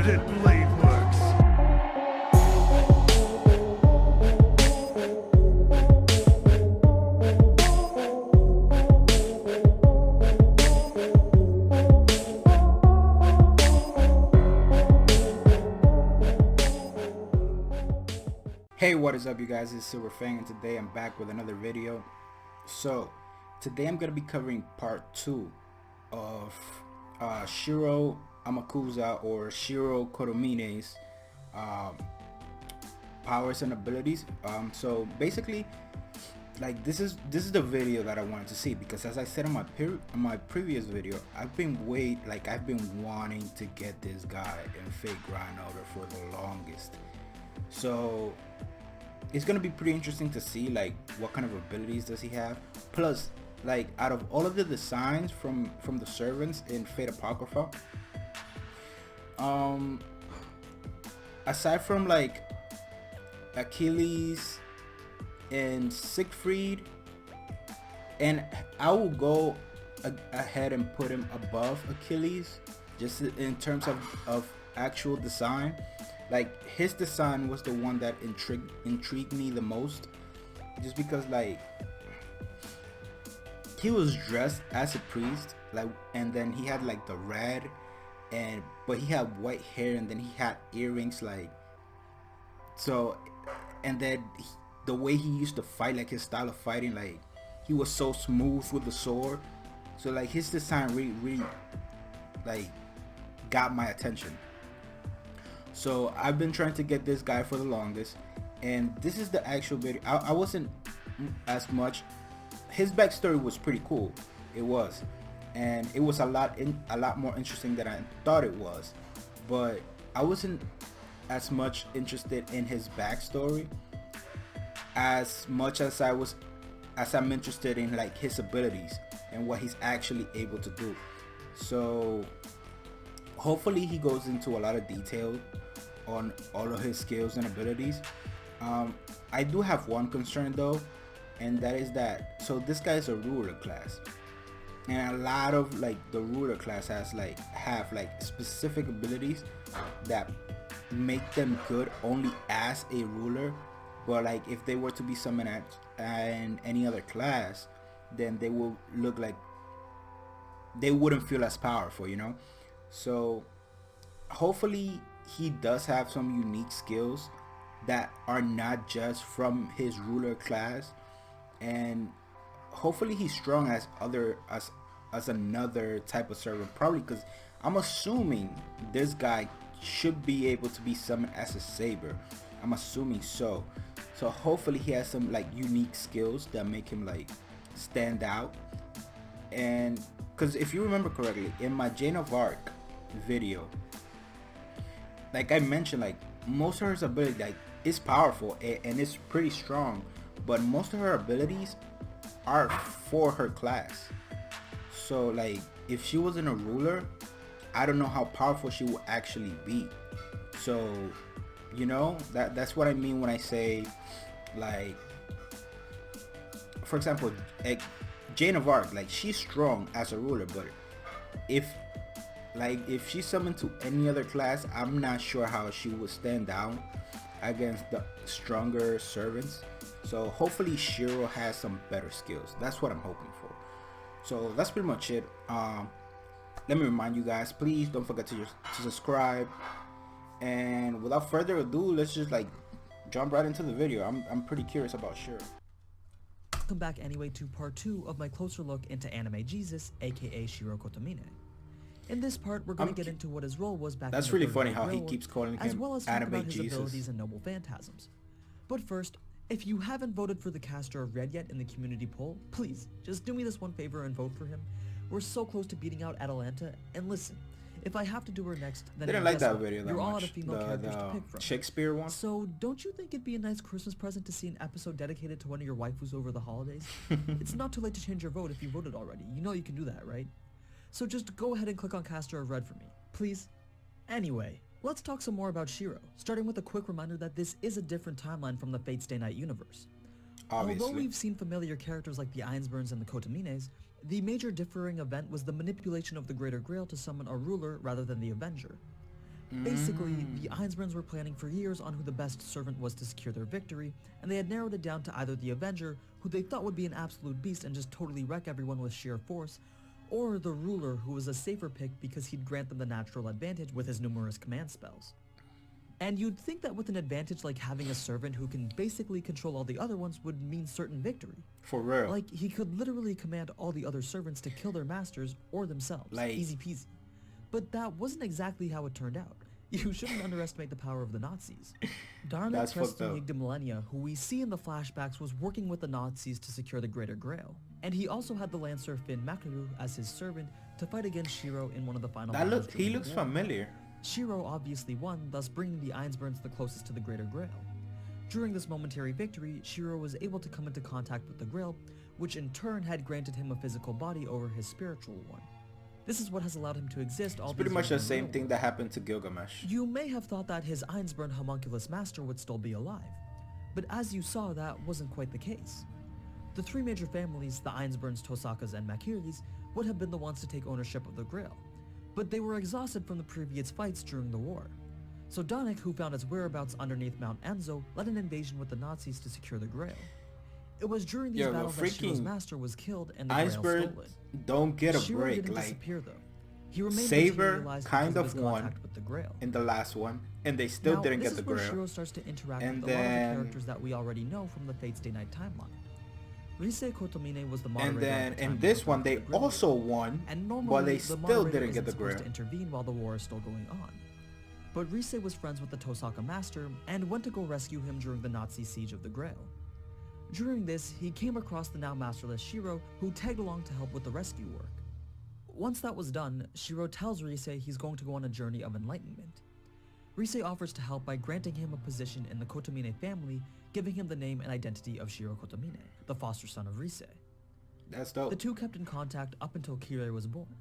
pit blade works. Hey, what is up you guys, it's Silver Fang and today I'm back with another video. So today I'm going to be covering part 2 of Shirou Amakusa or Shirou Kotomine's powers and abilities. So basically, like this is the video that I wanted to see, because as I said in my previous video, I've been wanting to get this guy in Fate Grand Order for the longest. So it's gonna be pretty interesting to see like what kind of abilities does he have. Plus, like out of all of the designs from the servants in Fate Apocrypha, aside from like Achilles and Siegfried, and I will go ahead and put him above Achilles just in terms of actual design. Like his design was the one that intrigued me the most, just because like he was dressed as a priest, like, and then he had like the red, but he had white hair, and then he had earrings, like, so, and then the way he used to fight, like his style of fighting, like he was so smooth with the sword. So like his design really like got my attention. So I've been trying to get this guy for the longest, and this is the actual video. I wasn't as much. His backstory was pretty cool. It was, and it was a lot more interesting than I thought it was. But I wasn't as much interested in his backstory as much as I'm interested in like his abilities and what he's actually able to do. So hopefully he goes into a lot of detail on all of his skills and abilities. I do have one concern though, and that is that, so this guy is a ruler class, and a lot of like the ruler class have like specific abilities that make them good only as a ruler, but like if they were to be summoned in any other class, then they will look like they wouldn't feel as powerful, you know. So hopefully he does have some unique skills that are not just from his ruler class, and hopefully he's strong as another type of servant, probably, because I'm assuming this guy should be able to be summoned as a saber. I'm assuming so. So hopefully he has some like unique skills that make him like stand out. And because if you remember correctly, in my Jane of Arc video, like I mentioned, like most of her ability like is powerful and it's pretty strong, but most of her abilities are for her class. So like if she wasn't a ruler, I don't know how powerful she will actually be. So you know, that's what I mean when I say, like, for example, like Jane of Arc, like she's strong as a ruler, but if she's summoned to any other class, I'm not sure how she would stand down against the stronger servants. So hopefully Shirou has some better skills. That's what I'm hoping for. So that's pretty much it. Let me remind you guys, please don't forget to subscribe. And without further ado, let's just like jump right into the video. I'm pretty curious about Shirou. Welcome back anyway to part 2 of my closer look into anime Jesus, aka Shirou Kotomine. In this part, we're going to get into what his role was back. That's in the really funny Third how World he War, keeps calling him as well as talk anime about his Jesus. abilities and noble phantasms. But first, if you haven't voted for the caster of Red yet in the community poll, please just do me this one favor and vote for him. We're so close to beating out Atalanta, and listen, if I have to do her next, then Didn't like guess that what? video that You're all out much. of female characters to pick The from. Shakespeare one. So, don't you think it'd be a nice Christmas present to see an episode dedicated to one of your waifus over the holidays? It's not too late to change your vote if you voted already. You know you can do that, right? So just go ahead and click on Caster of Red for me, please. Anyway, let's talk some more about Shirou, starting with a quick reminder that this is a different timeline from the Fate Stay Night universe. Obviously. Although we've seen familiar characters like the Ainsburns and the Kotomines, the major differing event was the manipulation of the Greater Grail to summon a ruler rather than the Avenger. Basically, the Einsburns were planning for years on who the best servant was to secure their victory, and they had narrowed it down to either the Avenger, who they thought would be an absolute beast and just totally wreck everyone with sheer force, or the Ruler, who was a safer pick because he'd grant them the natural advantage with his numerous command spells. And you'd think that with an advantage like having a servant who can basically control all the other ones would mean certain victory. For real. Like, he could literally command all the other servants to kill their masters or themselves. Like, easy peasy. But that wasn't exactly how it turned out. You shouldn't underestimate the power of the Nazis. Darnik Preston de Millennia, who we see in the flashbacks, was working with the Nazis to secure the Greater Grail. And he also had the Lancer Finn Makaru as his servant to fight against Shirou in one of the final battles. He looks familiar. Shirou obviously won, thus bringing the Einsburns the closest to the Greater Grail. During this momentary victory, Shirou was able to come into contact with the Grail, which in turn had granted him a physical body over his spiritual one. This is what has allowed him to exist all these years. It's pretty much the same thing that happened to Gilgamesh. You may have thought that his Einsburn homunculus master would still be alive, but as you saw, that wasn't quite the case. The three major families, the Einsburns, Tosakas, and Makiris, would have been the ones to take ownership of the Grail, but they were exhausted from the previous fights during the war. So Darnik, who found its whereabouts underneath Mount Enzo, led an invasion with the Nazis to secure the Grail. It was during these battles that Shirou's master was killed and the Grail stolen. Don't get a Shirou break. didn't like disappear though. He remained Saber kind of won with the Grail. in the last one, and they still didn't get the Grail. This is where Shirou starts to interact with a lot of the characters that we already know from the Fate's Day Night timeline. Rise Kotomine was the moderator. And then in this one, they also won, but they still didn't get the Grail. To intervene while the war is still going on. But Rise was friends with the Tosaka master and went to go rescue him during the Nazi siege of the Grail. During this, he came across the now masterless Shirou, who tagged along to help with the rescue work. Once that was done, Shirou tells Rise he's going to go on a journey of enlightenment. Rise offers to help by granting him a position in the Kotomine family, giving him the name and identity of Shirou Kotomine, the foster son of Rise. That's dope. The two kept in contact up until CAREE was born.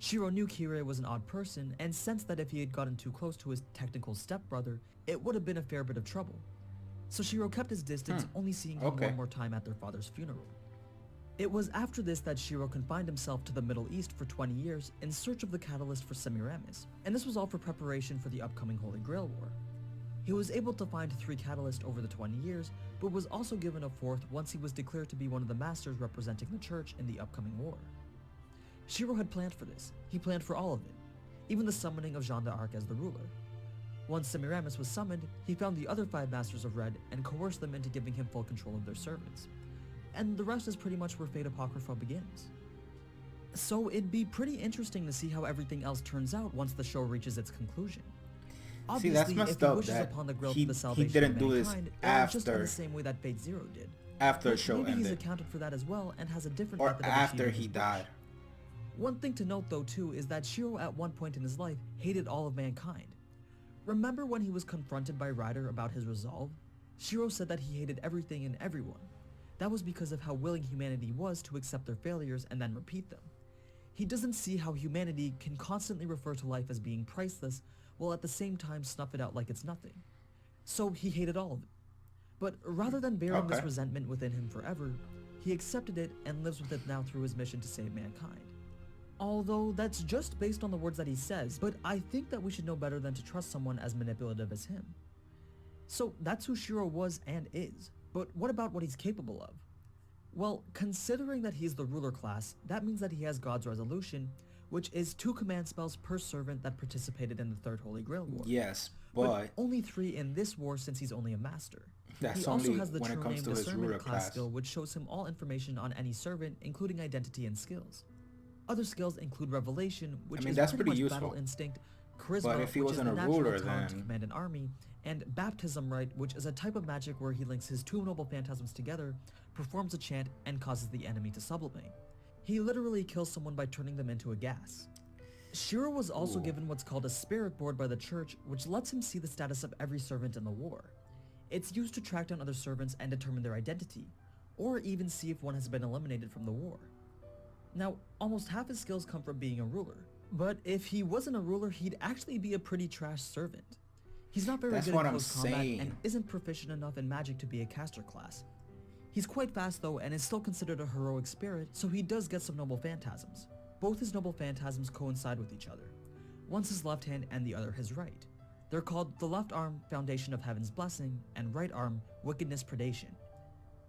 Shirou knew CAREE was an odd person and sensed that if he had gotten too close to his technical stepbrother, it would have been a fair bit of trouble. So Shirou kept his distance, only seeing him one more time at their father's funeral. It was after this that Shirou confined himself to the Middle East for 20 years in search of the catalyst for Semiramis, and this was all for preparation for the upcoming Holy Grail War. He was able to find 3 catalysts over the 20 years, but was also given a 4th once he was declared to be one of the masters representing the church in the upcoming war. Shirou had planned for this. He planned for all of it, even the summoning of Jeanne d'Arc as the ruler. Once Semiramis was summoned, he found the other 5 Masters of Red and coerced them into giving him full control of their servants. And the rest is pretty much where Fate Apocrypha begins. So it'd be pretty interesting to see how everything else turns out once the show reaches its conclusion. Obviously, see, that's messed up wishes that upon the Grail he for the salvation didn't of do this mankind, after, just in the same way that Fate Zero did. After the show maybe ended. He's accounted for that as well and has a different or method of after achieving he his died. wish. One thing to note though too is that Shirou at one point in his life hated all of mankind. Remember when he was confronted by Ryder about his resolve? Shirou said that he hated everything and everyone. That was because of how willing humanity was to accept their failures and then repeat them. He doesn't see how humanity can constantly refer to life as being priceless while at the same time snuff it out like it's nothing. So he hated all of it. But rather than bearing this resentment within him forever, he accepted it and lives with it now through his mission to save mankind. Although that's just based on the words that he says, but I think that we should know better than to trust someone as manipulative as him. So that's who Shirou was and is, but what about what he's capable of? Well, considering that he's the ruler class, that means that he has God's Resolution, which is 2 command spells per servant that participated in the Third Holy Grail War. Yes, but only 3 in this war since he's only a master. That's he only also has the when it True comes Name to his Discernment ruler class class. skill, which shows him all information on any servant, including identity and skills. Other skills include Revelation, which is that's pretty pretty much ustle. battle instinct, Charisma, But if he which is wasn't the a natural ruler, talent to then command an army, and Baptism Rite, which is a type of magic where he links his 2 noble phantasms together, performs a chant, and causes the enemy to sublimate. He literally kills someone by turning them into a gas. Shirou was also given what's called a spirit board by the church, which lets him see the status of every servant in the war. It's used to track down other servants and determine their identity, or even see if one has been eliminated from the war. Now, almost half his skills come from being a ruler, but if he wasn't a ruler, he'd actually be a pretty trash servant. He's not very good at close combat and isn't proficient enough in magic to be a caster class. He's quite fast though and is still considered a heroic spirit, so he does get some noble phantasms. Both his noble phantasms coincide with each other. one's his left hand and the other his right. They're called the left arm Foundation of Heaven's Blessing and right arm Wickedness Predation.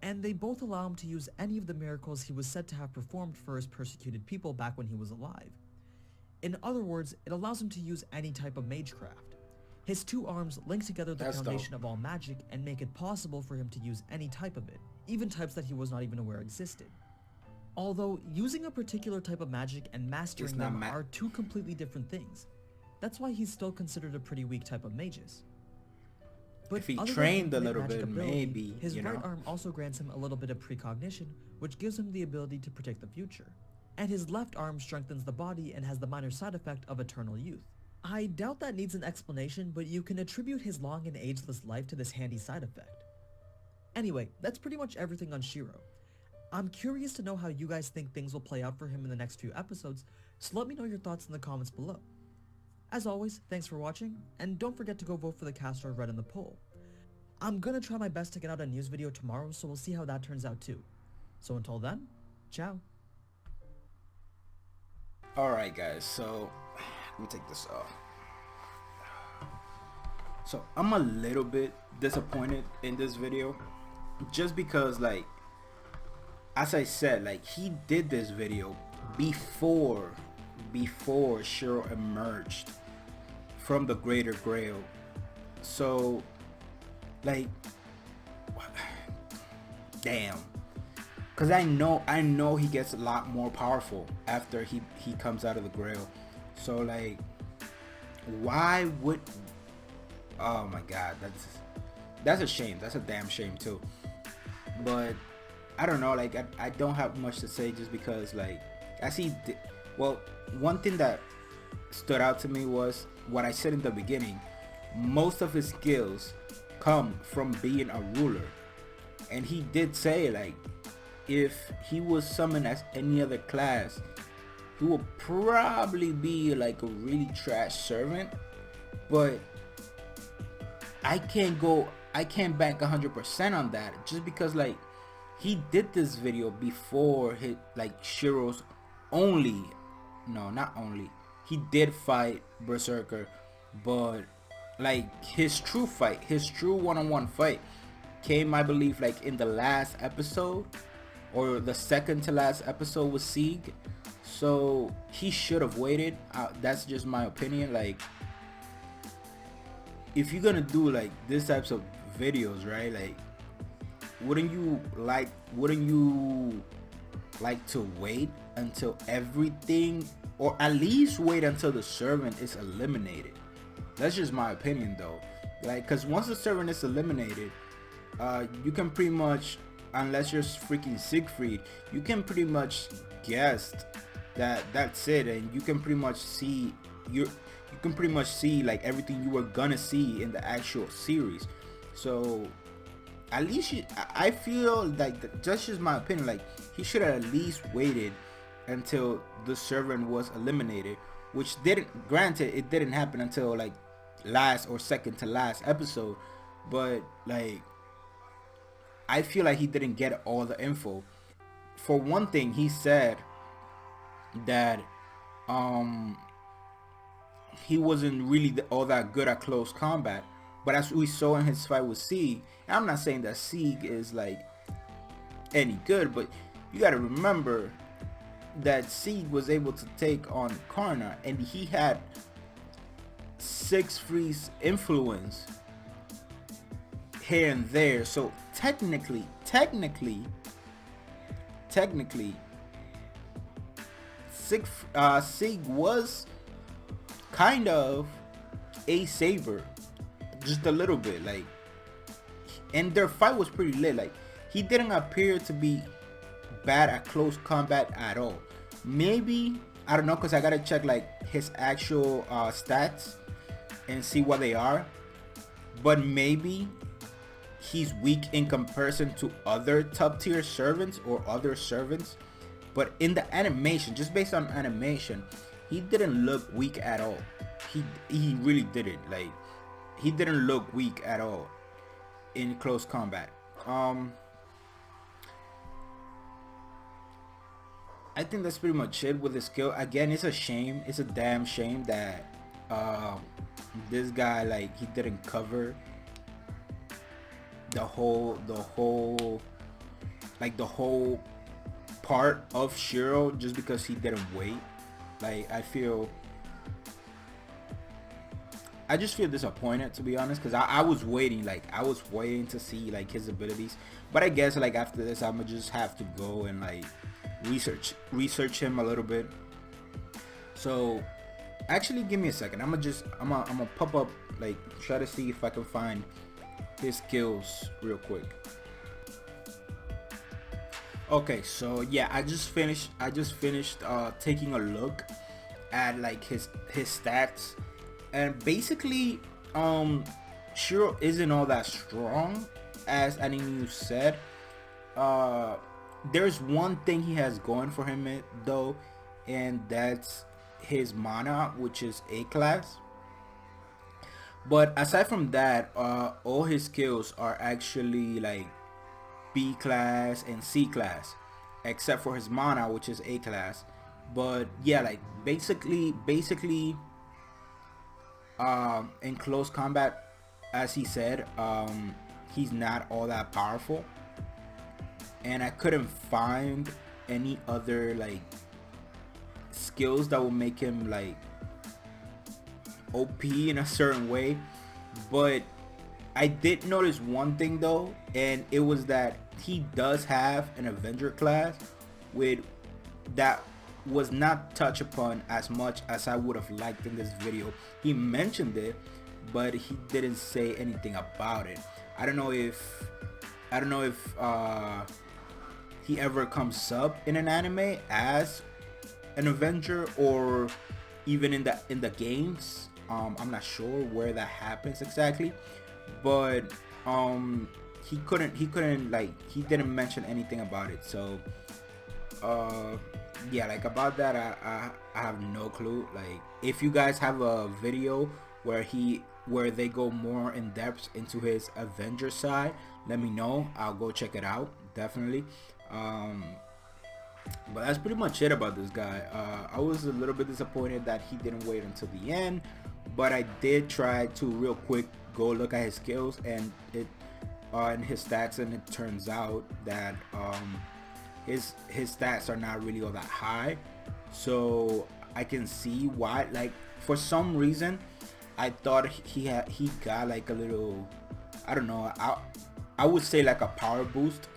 And they both allow him to use any of the miracles he was said to have performed for his persecuted people back when he was alive. In other words, it allows him to use any type of magecraft. His two arms link together the That's foundation dope. of all magic and make it possible for him to use any type of it, even types that he was not even aware existed. Although, using a particular type of magic and mastering It's not them are two completely different things. That's why he's still considered a pretty weak type of magus. But If he other than trained a infinite little magic bit, ability, maybe, his you right know? arm also grants him a little bit of precognition, which gives him the ability to predict the future. And his left arm strengthens the body and has the minor side effect of eternal youth. I doubt that needs an explanation, but you can attribute his long and ageless life to this handy side effect. Anyway, that's pretty much everything on Shirou. I'm curious to know how you guys think things will play out for him in the next few episodes, so let me know your thoughts in the comments below. As always, thanks for watching, and don't forget to go vote for the caster of Red in the poll. I'm gonna try my best to get out a news video tomorrow, so we'll see how that turns out too. So until then, ciao. Alright guys, so let me take this off. So I'm a little bit disappointed in this video, just because, like, as I said, like, he did this video before Shirou emerged from the Greater Grail. So, like, damn. Cause I know he gets a lot more powerful after he comes out of the Grail. So, like, why would? Oh my God, that's a shame. That's a damn shame too. But I don't know. Like, I don't have much to say, just because, like, as he did. Well, one thing that stood out to me was what I said in the beginning. Most of his skills come from being a ruler, and he did say, like, if he was summoned as any other class, he would probably be like a really trash servant. But I can't bank 100% on that, just because, like, he did this video before his, like, Shirou's he did fight Berserker, but, like, his true one-on-one fight came, I believe, like, in the last episode, or the second to last episode with Sieg. So he should have waited. That's just my opinion. Like, if you're gonna do, like, this types of videos, right, like, wouldn't you like to wait until everything, or at least wait until the servant is eliminated? That's just my opinion though. Like, because once the servant is eliminated, you can pretty much, unless you're freaking Siegfried, you can pretty much guess that that's it, and you can pretty much see like everything you were gonna see in the actual series. So at least I feel like, that's just my opinion, like, he should have at least waited until the servant was eliminated, which granted it didn't happen until, like, last or second to last episode. But, like, I feel like he didn't get all the info. For one thing, he said that he wasn't really all that good at close combat. But as we saw in his fight with Sieg, and I'm not saying that Sieg is, like, any good, but you gotta remember that Sieg was able to take on Karna, and he had 6 freeze influence here and there. So technically Sieg was kind of a saver, just a little bit, like, and their fight was pretty lit. Like, he didn't appear to be bad at close combat at all. Maybe, I don't know, because I gotta check, like, his actual stats and see what they are, but maybe he's weak in comparison to other top tier servants or other servants. But in the animation, just based on animation, he didn't look weak at all. He really didn't. Like, he didn't look weak at all in close combat. I think that's pretty much it with his skill. Again, it's a shame. It's a damn shame that uh, this guy, like, he didn't cover the whole like the whole part of Shirou just because he didn't wait. Like, I just feel disappointed, to be honest, because I was waiting, like I was waiting to see like his abilities. But I guess like after this I'm gonna just have to go and like research him a little bit. So actually give me a second. I'm gonna pop up, like, try to see if I can find his skills real quick. Okay, so yeah, I just finished taking a look at like his stats, and basically Shirou isn't all that strong, as Aninu said. There's one thing he has going for him though, and that's his mana, which is A class. But aside from that, all his skills are actually like B class and C class, except for his mana, which is A class. But yeah, like basically in close combat, as he said, he's not all that powerful, and I couldn't find any other like skills that will make him like OP in a certain way. But I did notice one thing though, and it was that he does have an Avenger class with that was not touched upon as much as I would have liked in this video. He mentioned it, but he didn't say anything about it. I don't know if he ever comes up in an anime as an Avenger, or even in the games. I'm not sure where that happens exactly, but he couldn't like, he didn't mention anything about it. So yeah, like about that I have no clue. Like, if you guys have a video where they go more in depth into his Avenger side, let me know. I'll go check it out, definitely. But that's pretty much it about this guy. I was a little bit disappointed that he didn't wait until the end, but I did try to real quick go look at his skills and his stats, and it turns out that his stats are not really all that high. So I can see why. Like, for some reason I thought he got like a little, I don't know, I would say like a power boost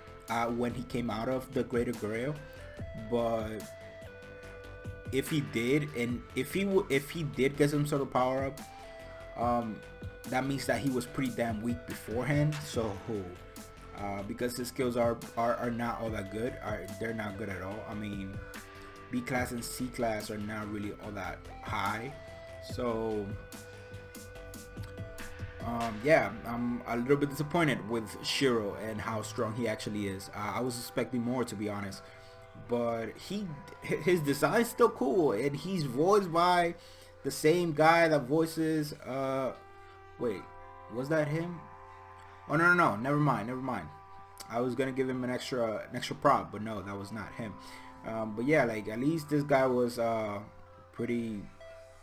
when he came out of the Greater Grail. But if he did, and if he did get some sort of power up, that means that he was pretty damn weak beforehand. So because his skills are not all that good, they're not good at all. I mean, B class and C class are not really all that high. So yeah, I'm a little bit disappointed with Shirou and how strong he actually is. I was expecting more, to be honest, but his design's still cool, and he's voiced by the same guy that voices wait, was that him? Oh no, never mind. I was gonna give him an extra prop, but no, that was not him. But yeah, like, at least this guy was pretty,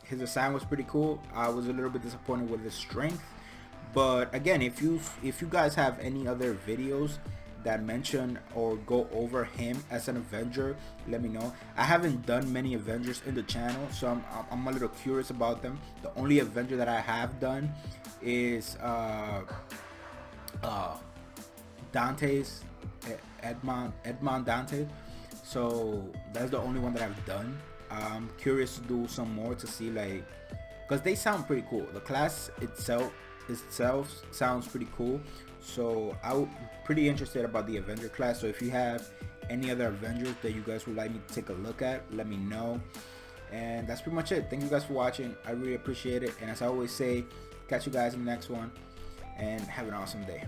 his design was pretty cool. I was a little bit disappointed with his strength, but again, if you guys have any other videos that mention or go over him as an Avenger, let me know. I haven't done many Avengers in the channel, so I'm a little curious about them. The only Avenger that I have done is Dante's, Edmond Dante. So that's the only one that I've done. I'm curious to do some more to see, like, because they sound pretty cool. The class itself sounds pretty cool. So I'm pretty interested about the Avenger class. So if you have any other Avengers that you guys would like me to take a look at, let me know. And that's pretty much it. Thank you guys for watching. I really appreciate it. And as I always say, catch you guys in the next one, and have an awesome day.